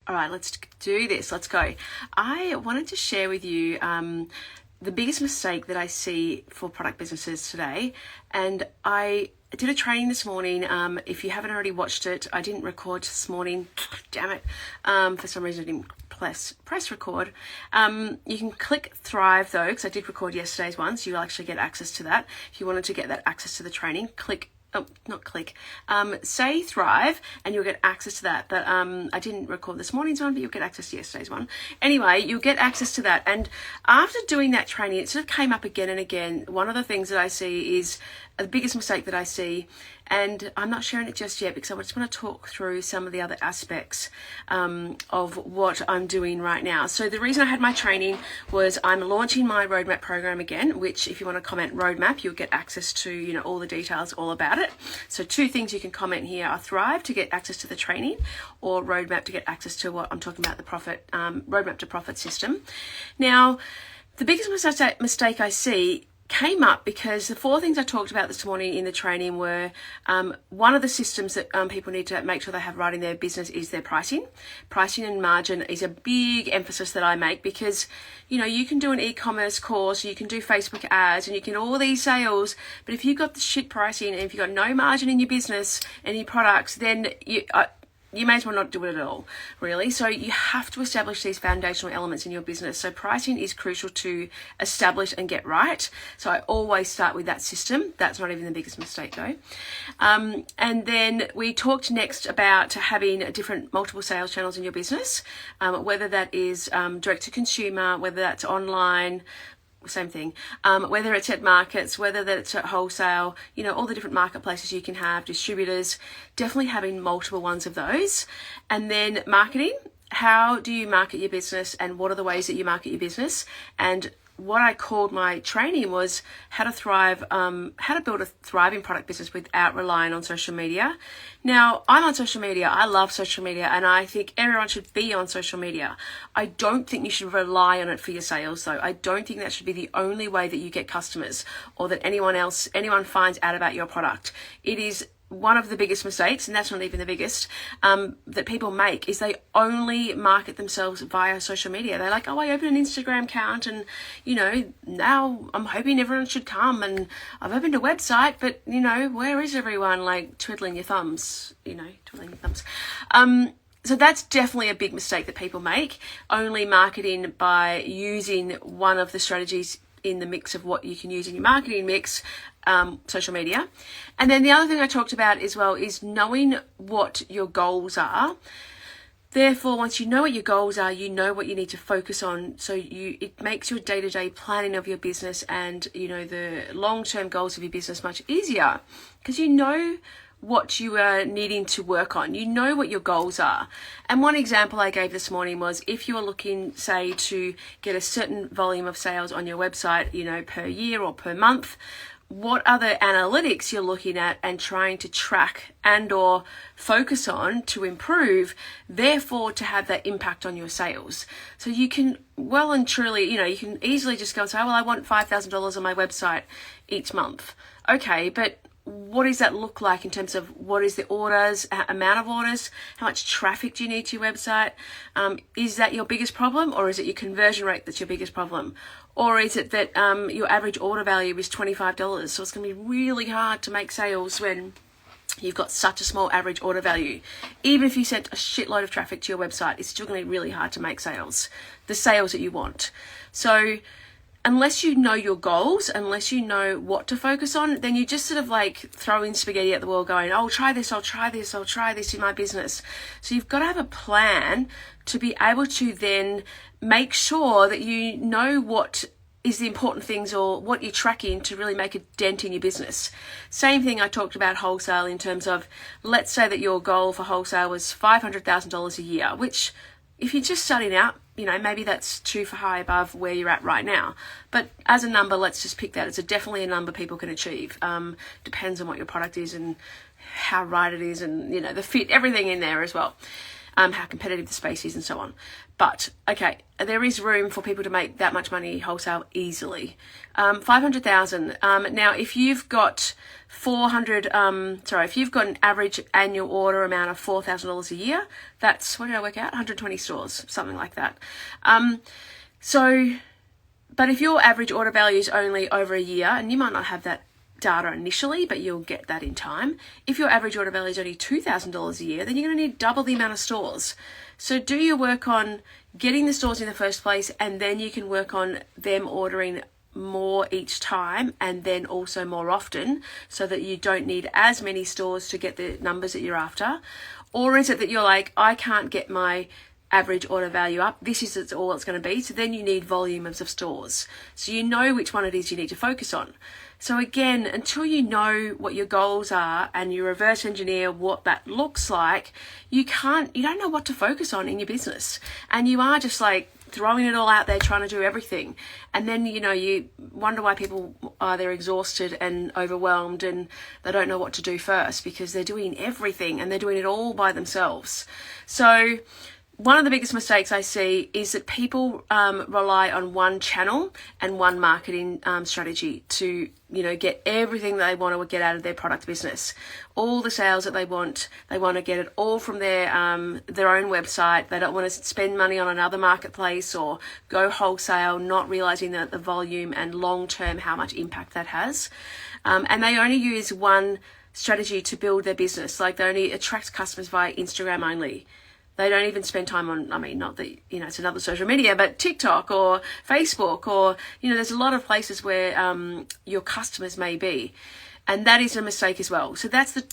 All right, let's do this. Let's go. I wanted to share with you the biggest mistake that I see for product businesses today. And I did a training this morning. If you haven't already watched it, I didn't record this morning. Damn it. For some reason, I didn't press record. You can click Thrive though, because I did record yesterday's one, so you'll actually get access to that. If you wanted to get that access to the training, say Thrive and you'll get access to that. But I didn't record this morning's one, but you'll get access to yesterday's one. Anyway, you'll get access to that. And after doing that training, it sort of came up again and again. One of the things that I see is the biggest mistake that I see, and I'm not sharing it just yet because I just want to talk through some of the other aspects of what I'm doing right now. So the reason I had my training was I'm launching my roadmap program again, which if you want to comment roadmap, you'll get access to, all the details all about it. So two things you can comment here are Thrive to get access to the training, or roadmap to get access to what I'm talking about, the profit roadmap to profit system. Now, the biggest mistake I see came up because the four things I talked about this morning in the training were one of the systems that people need to make sure they have right in their business is their pricing. Pricing and margin is a big emphasis that I make because, you can do an e-commerce course, you can do Facebook ads, and you can all these sales, but if you've got the shit pricing and if you've got no margin in your business and your products, then you may as well not do it at all, really. So you have to establish these foundational elements in your business. So pricing is crucial to establish and get right. So I always start with that system. That's not even the biggest mistake though. And then we talked next about having different multiple sales channels in your business, whether that is direct to consumer, whether that's online, same thing, whether it's at markets, whether that's at wholesale, all the different marketplaces you can have, distributors, definitely having multiple ones of those. And then marketing, how do you market your business and what are the ways that you market your business? And what I called my training was how to build a thriving product business without relying on social media. Now, I'm on social media. I love social media and I think everyone should be on social media. I don't think you should rely on it for your sales though. I don't think that should be the only way that you get customers or that anyone finds out about your product. It is one of the biggest mistakes, and that's not even the biggest, that people make is they only market themselves via social media. They're like, I opened an Instagram account and, now I'm hoping everyone should come and I've opened a website, but, where is everyone? Like twiddling your thumbs, So that's definitely a big mistake that people make, only marketing by using one of the strategies in the mix of what you can use in your marketing mix, social media. And then the other thing I talked about as well is knowing what your goals are. Therefore, once you know what your goals are, you know what you need to focus on. So it makes your day-to-day planning of your business and, the long-term goals of your business much easier because you know what you are needing to work on. You know what your goals are. And one example I gave this morning was if you are looking, say, to get a certain volume of sales on your website, per year or per month, what other analytics you're looking at and trying to track and or focus on to improve, therefore to have that impact on your sales. So you can well and truly, you can easily just go and say, I want $5,000 on my website each month. Okay, but what does that look like in terms of what is the orders, amount of orders, how much traffic do you need to your website? Is that your biggest problem, or is it your conversion rate that's your biggest problem? Or is it that your average order value is $25? So it's going to be really hard to make sales when you've got such a small average order value. Even if you sent a shitload of traffic to your website, it's still going to be really hard to make sales, the sales that you want. So unless you know your goals, unless you know what to focus on, then you just sort of like throwing spaghetti at the wall going, I'll try this in my business. So you've got to have a plan to be able to then make sure that you know what is the important things or what you're tracking to really make a dent in your business. Same thing I talked about wholesale in terms of, let's say that your goal for wholesale was $500,000 a year, which if you're just starting out, maybe that's too high above where you're at right now. But as a number, let's just pick that. It's definitely a number people can achieve. Depends on what your product is and how right it is and, the fit, everything in there as well. how competitive the space is and so on. But okay, there is room for people to make that much money wholesale easily. 500,000. Now, if you've got if you've got an average annual order amount of $4,000 a year, that's, what did I work out? 120 stores, something like that. But if your average order value is only over a year, and you might not have that data initially, but you'll get that in time. If your average order value is only $2,000 a year, then you're going to need double the amount of stores. So do your work on getting the stores in the first place, and then you can work on them ordering more each time and then also more often, so that you don't need as many stores to get the numbers that you're after? Or is it that you're like, I can't get my average order value up, this is all it's going to be, so then you need volumes of stores, so you know which one it is you need to focus on. So again, until you know what your goals are and you reverse engineer what that looks like, you don't know what to focus on in your business, and you are just like throwing it all out there, trying to do everything. And then, you wonder why people are they're exhausted and overwhelmed and they don't know what to do first, because they're doing everything and they're doing it all by themselves. So one of the biggest mistakes I see is that people rely on one channel and one marketing strategy to, get everything they want to get out of their product business. All the sales that they want to get it all from their own website. They don't want to spend money on another marketplace or go wholesale, not realizing that the volume and long-term how much impact that has. And they only use one strategy to build their business. Like, they only attract customers via Instagram only. They don't even spend time on, not that, it's another social media, but TikTok or Facebook or, there's a lot of places where your customers may be. And that is a mistake as well. So that's the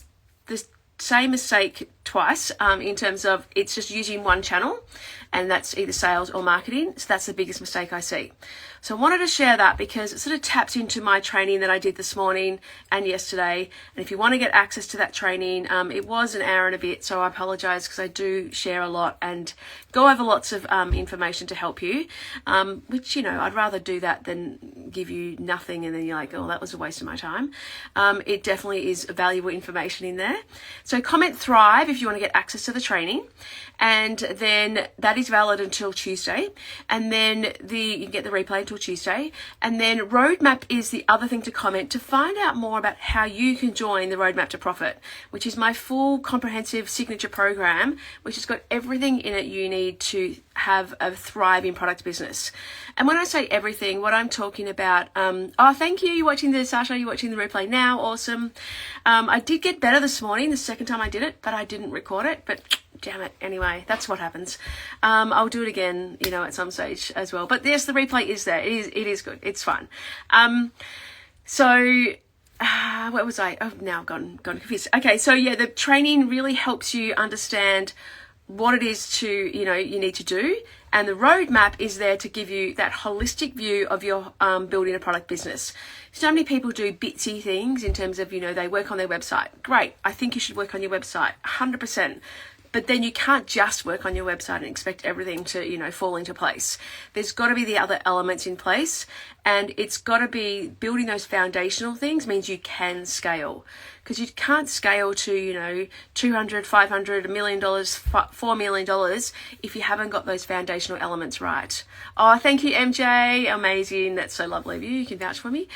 same mistake twice in terms of it's just using one channel, and that's either sales or marketing. So that's the biggest mistake I see. So I wanted to share that because it sort of taps into my training that I did this morning and yesterday. And if you want to get access to that training, it was an hour and a bit, so I apologize because I do share a lot and go over lots of information to help you, which, I'd rather do that than give you nothing and then you're like, oh, that was a waste of my time. It definitely is valuable information in there. So comment Thrive if you want to get access to the training. And then that is valid until Tuesday. And then you can get the replay until Tuesday. And then Roadmap is the other thing to comment to find out more about how you can join the Roadmap to Profit, which is my full comprehensive signature program, which has got everything in it you need to have a thriving product business. And when I say everything, what I'm talking about, thank you. You're watching the Sasha, you're watching the replay now. Awesome. I did get better this morning, the second time I did it, but I didn't record it. But damn it. Anyway, that's what happens. I'll do it again, at some stage as well. But yes, the replay is there. It is good. It's fun. Where was I? Oh, now I've gone confused. Okay. So yeah, the training really helps you understand what it is you need to do. And the roadmap is there to give you that holistic view of your building a product business. So many people do bitsy things in terms of, they work on their website. Great. I think you should work on your website 100%. But then you can't just work on your website and expect everything to, fall into place. There's got to be the other elements in place, and it's got to be building those foundational things means you can scale, because you can't scale to, $200, $500, $1 million, $4 million if you haven't got those foundational elements right. Oh, thank you, MJ. Amazing. That's so lovely of you. You can vouch for me.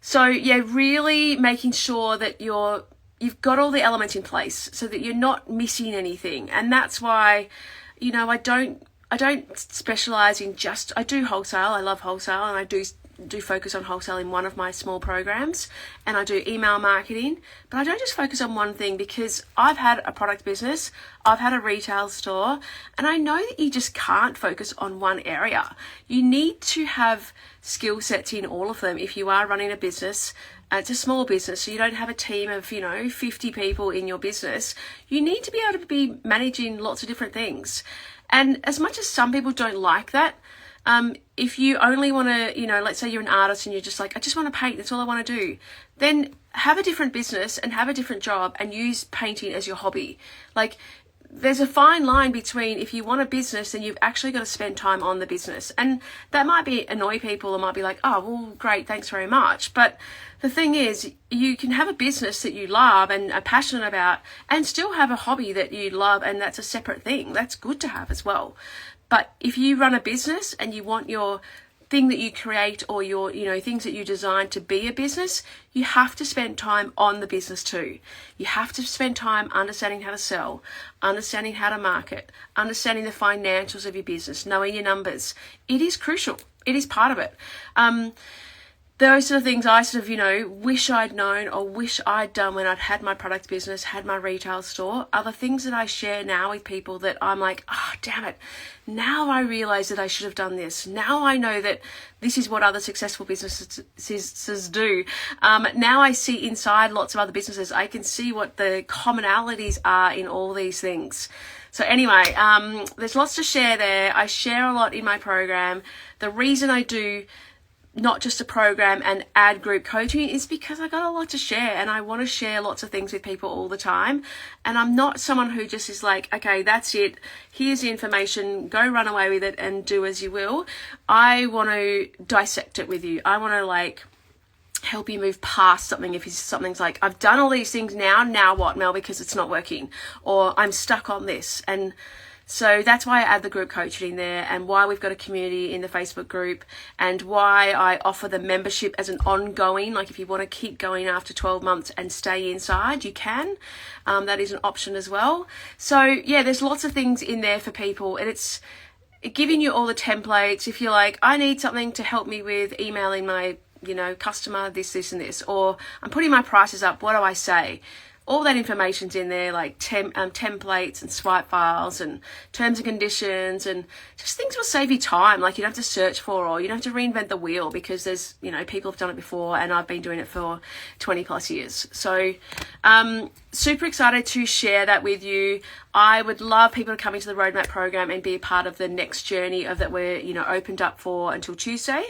So yeah, really making sure that you've got all the elements in place so that you're not missing anything. And that's why, I don't specialize in I do wholesale. I love wholesale, and I do focus on wholesale in one of my small programs, and I do email marketing, but I don't just focus on one thing, because I've had a product business, I've had a retail store, and I know that you just can't focus on one area. You need to have skill sets in all of them. If you are running a business, it's a small business, so you don't have a team of, 50 people in your business. You need to be able to be managing lots of different things. And as much as some people don't like that, if you only want to, let's say you're an artist and you're just like, I just want to paint, that's all I want to do, then have a different business and have a different job and use painting as your hobby. Like, there's a fine line between, if you want a business, then you've actually got to spend time on the business. And that might annoy people, and might be like, oh, well, great, thanks very much. But the thing is, you can have a business that you love and are passionate about and still have a hobby that you love, and that's a separate thing. That's good to have as well. But if you run a business and you want your thing that you create, or your, things that you design to be a business, you have to spend time on the business too. You have to spend time understanding how to sell, understanding how to market, understanding the financials of your business, knowing your numbers. It is crucial. It is part of it. Those sort of things I wish I'd known or wish I'd done when I'd had my product business, had my retail store, are the things that I share now with people that I'm like, oh, damn it. Now I realize that I should have done this. Now I know that this is what other successful businesses do. Now I see inside lots of other businesses. I can see what the commonalities are in all these things. So anyway, there's lots to share there. I share a lot in my program. The reason I do not just a program and add group coaching is because I got a lot to share, and I want to share lots of things with people all the time. And I'm not someone who just is like, okay, that's it. Here's the information. Go run away with it and do as you will. I want to dissect it with you. I want to help you move past something. If something's like, I've done all these things now what, Mel, because it's not working, or I'm stuck on this. And so that's why I add the group coaching in there, and why we've got a community in the Facebook group, and why I offer the membership as an ongoing, like if you want to keep going after 12 months and stay inside, you can. That is an option as well. So yeah, there's lots of things in there for people, and it's giving you all the templates. If you're like, I need something to help me with emailing my, customer, this, and this, or I'm putting my prices up, what do I say? All that information's in there, like templates and swipe files and terms and conditions, and just things will save you time. Like, you don't have to search for, or you don't have to reinvent the wheel, because there's, people have done it before, and I've been doing it for 20 plus years. So, super excited to share that with you. I would love people to come into the Roadmap program and be a part of the next journey of that we're, opened up for until Tuesday.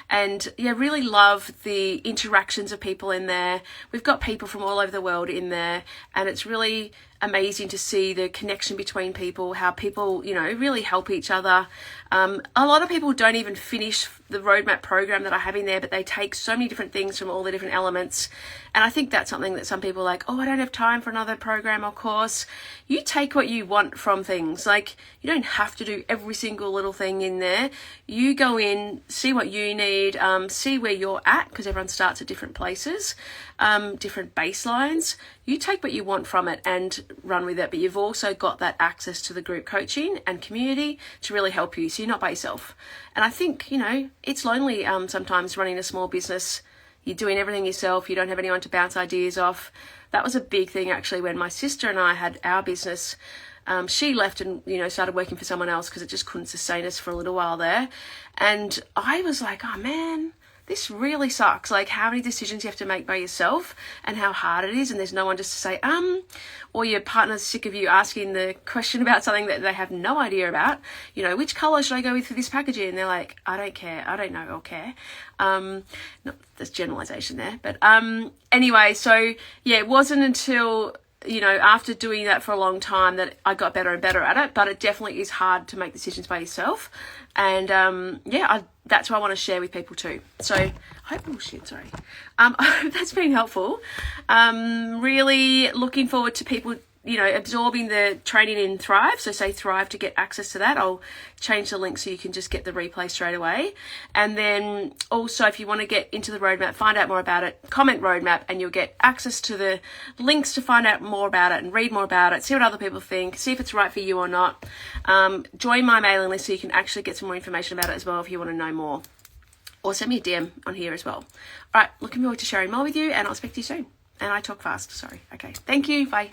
And yeah, really love the interactions of people in there. We've got people from all over the world in there, and it's really amazing to see the connection between people, how people, really help each other. A lot of people don't even finish the Roadmap program that I have in there, but they take so many different things from all the different elements. And I think that's something that some people are like, oh, I don't have time for another program or course. You take what you want from things. Like, you don't have to do every single little thing in there. You go in, see what you need, see where you're at, because everyone starts at different places, different baselines. You take what you want from it and run with it, but you've also got that access to the group coaching and community to really help you, so you're not by yourself. And I think, it's lonely sometimes running a small business. You're doing everything yourself. You don't have anyone to bounce ideas off. That was a big thing, actually, when my sister and I had our business. She left and, started working for someone else because it just couldn't sustain us for a little while there. And I was like, oh, man, this really sucks. Like, how many decisions you have to make by yourself, and how hard it is. And there's no one just to say, or your partner's sick of you asking the question about something that they have no idea about. Which colour should I go with for this packaging? And they're like, I don't care. I don't know or care. There's generalization there. But anyway, so yeah, it wasn't until, after doing that for a long time that I got better and better at it. But it definitely is hard to make decisions by yourself. And that's what I want to share with people too. So I hope that's been helpful. Really looking forward to people, absorbing the training in Thrive. So say Thrive to get access to that. I'll change the link so you can just get the replay straight away. And then also, if you want to get into the Roadmap, find out more about it, comment Roadmap, and you'll get access to the links to find out more about it and read more about it, see what other people think, see if it's right for you or not. Join my mailing list so you can actually get some more information about it as well if you want to know more. Or send me a DM on here as well. All right, looking forward to sharing more with you, and I'll speak to you soon. And I talk fast, sorry. Okay, thank you, bye.